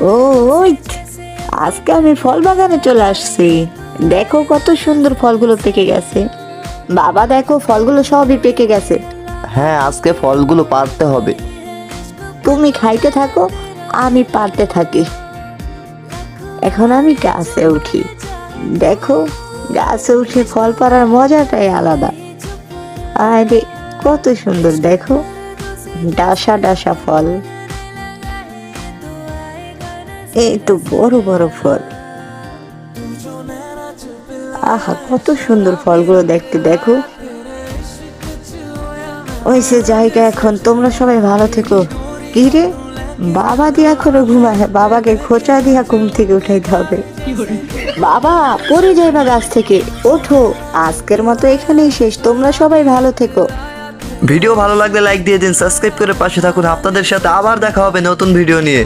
ও ওই, আজকে আমি ফল বাগানে চলে আসছি। দেখো কত সুন্দর ফলগুলো পেকে গেছে। বাবা দেখো ফলগুলো সবই পেকে গেছে। হ্যাঁ, আজকে ফলগুলো পারতে হবে। তুমি খাইতে থাকো, আমি পারতে থাকি। এখন আমি গাছে উঠি। দেখো, গাছে উঠে ফল পাড়ার মজাটাই আলাদা। আরে কত সুন্দর দেখো, ডাসা ডাসা ফল। এই তো বড় বড় ফল। আহা কত সুন্দর ফলগুলো দেখতে, দেখো। ওই সে জায়গা, এখন তোমরা সবাই ভালো থেকো। কি রে, বাবা দিয়া এখনো ঘুমায়? বাবাকে খোঁচা দিয়া ঘুম থেকে উঠাইতে হবে। বাবা পড়ে যাইবা গাছ থেকে, ওঠো। আজকের মতো এখানেই শেষ, তোমরা সবাই ভালো থেকো। ভিডিও ভালো লাগলে লাইক দিয়ে দিন, সাবস্ক্রাইব করে পাশে থাকুন। আপনাদের সাথে আবার দেখা হবে নতুন ভিডিও নিয়ে।